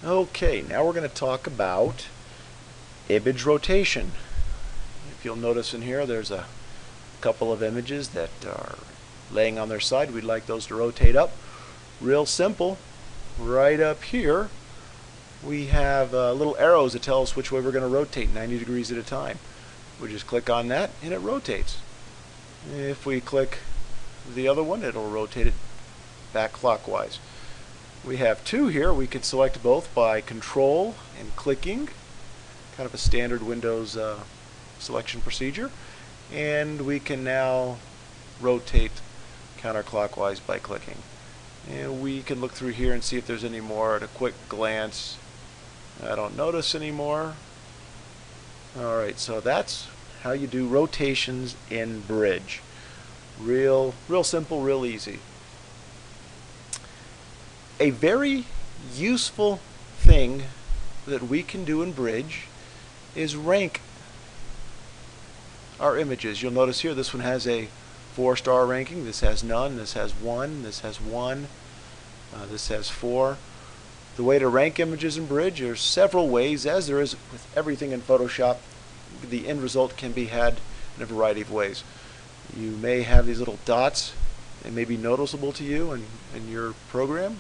Okay, now we're going to talk about image rotation. If you'll notice in here, there's a couple of images that are laying on their side. We'd like those to rotate up. Real simple. Right up here, we have little arrows that tell us which way we're going to rotate 90 degrees at a time. We just click on that and it rotates. If we click the other one, it'll rotate it back clockwise. We have two here. We can select both by control and clicking, kind of a standard Windows selection procedure, and we can now rotate counterclockwise by clicking. And we can look through here and see if there's any more at a quick glance. I don't notice anymore. Alright, so that's how you do rotations in Bridge. Real simple, real easy. A very useful thing that we can do in Bridge is rank our images. You'll notice here this one has a 4-star ranking, this has none, this has 1, this has 1, this has 4. The way to rank images in Bridge, there's several ways, as there is with everything in Photoshop. The end result can be had in a variety of ways. You may have these little dots, they may be noticeable to you in your program.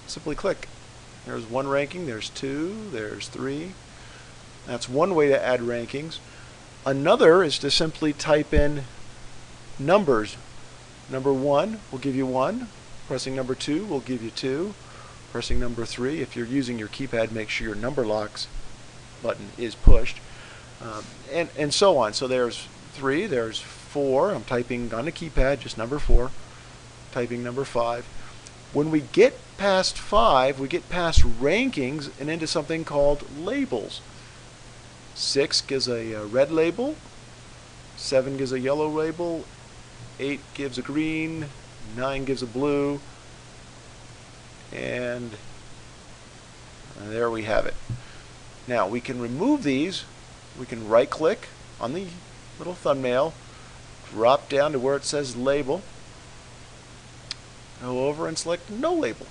Simply click. There's one ranking, there's 2, there's 3. That's one way to add rankings. Another is to simply type in numbers. Number 1 will give you 1. Pressing number 2 will give you 2. Pressing number 3, if you're using your keypad, make sure your number locks button is pushed. And so on. So there's 3, there's 4. I'm typing on the keypad, just number 4. Typing number 5. When we get past 5, we get past rankings and into something called labels. 6 gives a red label. 7 gives a yellow label. 8 gives a green. 9 gives a blue. And there we have it. Now we can remove these. We can right click on the little thumbnail, drop down to where it says label, go over and select no label,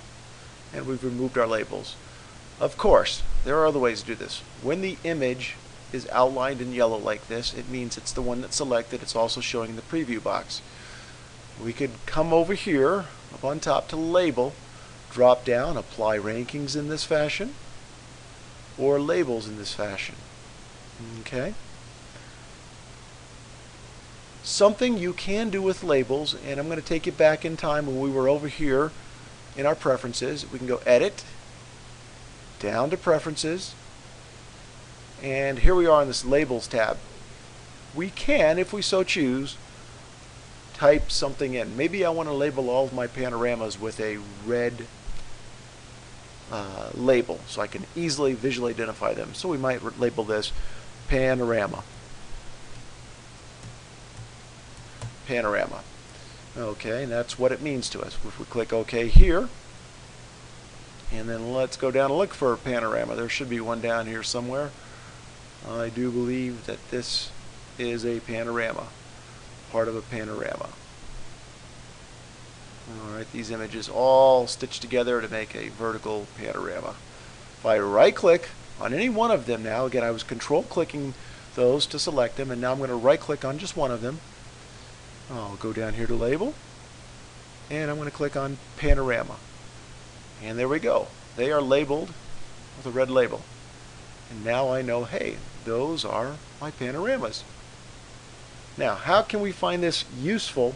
and we've removed our labels. Of course, there are other ways to do this. When the image is outlined in yellow like this, it means it's the one that's selected. It's also showing in the preview box. We could come over here up on top to label, drop down, apply rankings in this fashion, or labels in this fashion. Okay? Something you can do with labels, and I'm going to take you back in time when we were over here in our preferences. We can go edit, down to preferences, and here we are in this labels tab. We can, if we so choose, type something in. Maybe I want to label all of my panoramas with a red label so I can easily visually identify them. So we might label this panorama. Panorama. Okay, and that's what it means to us. If we click OK here, and then let's go down and look for a panorama. There should be one down here somewhere. I do believe that this is a panorama, part of a panorama. Alright, these images all stitched together to make a vertical panorama. If I right click on any one of them now, again I was control clicking those to select them, and now I'm going to right click on just one of them. I'll go down here to label, and I'm going to click on panorama. And there we go. They are labeled with a red label. And now I know, hey, those are my panoramas. Now, how can we find this useful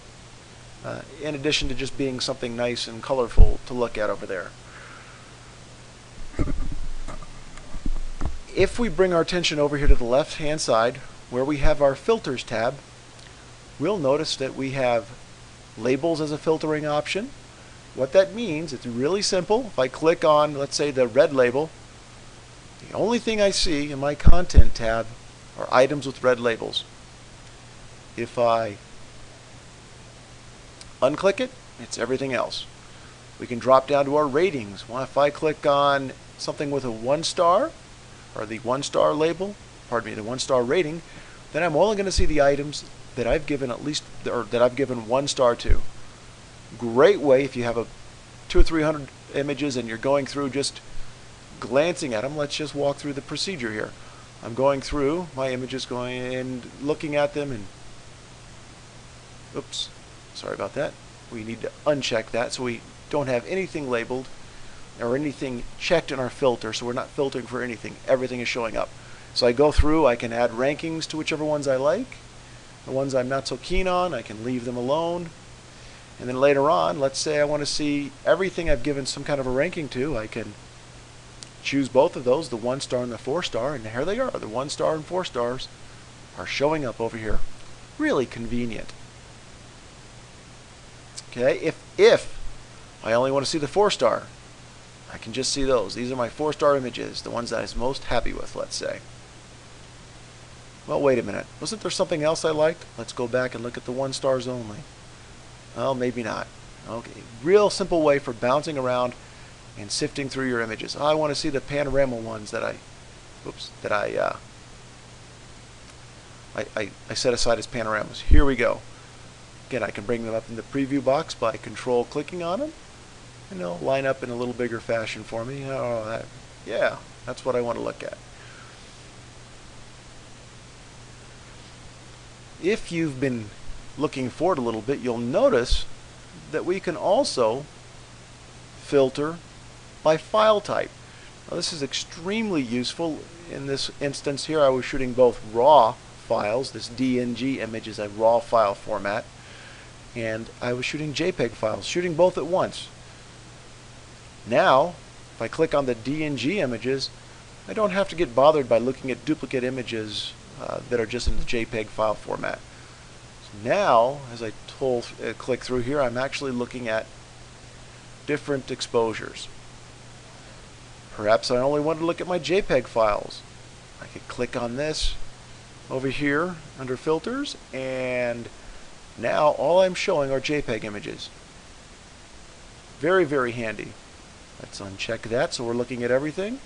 in addition to just being something nice and colorful to look at over there? If we bring our attention over here to the left hand side where we have our filters tab, we'll notice that we have labels as a filtering option. What that means, it's really simple. If I click on, let's say, the red label, the only thing I see in my content tab are items with red labels. If I unclick it, it's everything else. We can drop down to our ratings. Well, if I click on something with a 1-star, or the 1-star label, pardon me, the 1-star rating, then I'm only going to see the items that I've given at least, or that I've given 1 star to. Great way if you have 200 or 300 images and you're going through just glancing at them, let's just walk through the procedure here. I'm going through my images, going and looking at them, and oops, sorry about that. We need to uncheck that so we don't have anything labeled or anything checked in our filter, so we're not filtering for anything. Everything is showing up. So I go through, I can add rankings to whichever ones I like. The ones I'm not so keen on, I can leave them alone. And then later on, let's say I want to see everything I've given some kind of a ranking to, I can choose both of those, the 1-star and the 4-star, and here they are. The 1-star and 4 stars are showing up over here. Really convenient. Okay, if I only want to see the 4-star, I can just see those. These are my 4-star images, the ones that I was most happy with, let's say. Well, wait a minute. Wasn't there something else I liked? Let's go back and look at the 1-stars only. Well, maybe not. Okay, real simple way for bouncing around and sifting through your images. I want to see the panorama ones that I set aside as panoramas. Here we go. Again, I can bring them up in the preview box by control clicking on them, and they'll line up in a little bigger fashion for me. Oh, yeah, that's what I want to look at. If you've been looking forward a little bit, you'll notice that we can also filter by file type. Now, this is extremely useful. In this instance here, I was shooting both raw files. This DNG image is a raw file format, and I was shooting JPEG files, shooting both at once. Now, if I click on the DNG images, I don't have to get bothered by looking at duplicate images that are just in the JPEG file format. So now, as I click through here, I'm actually looking at different exposures. Perhaps I only want to look at my JPEG files. I could click on this over here under filters, and now all I'm showing are JPEG images. Very, very handy. Let's uncheck that so we're looking at everything.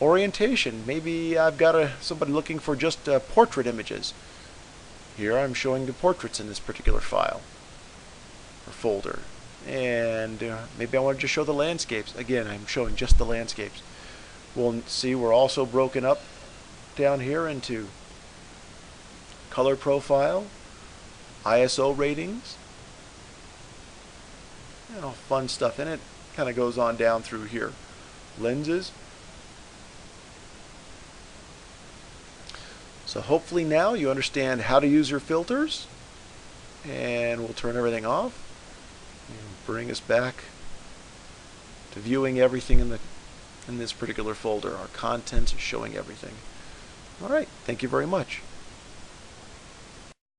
Orientation. Maybe I've got somebody looking for just portrait images. Here I'm showing the portraits in this particular file or folder. And maybe I want to just show the landscapes. Again, I'm showing just the landscapes. We'll see we're also broken up down here into color profile, ISO ratings, fun stuff in it. Kind of goes on down through here. Lenses. So hopefully now you understand how to use your filters, and we'll turn everything off and bring us back to viewing everything in this particular folder. Our contents are showing everything. All right, thank you very much.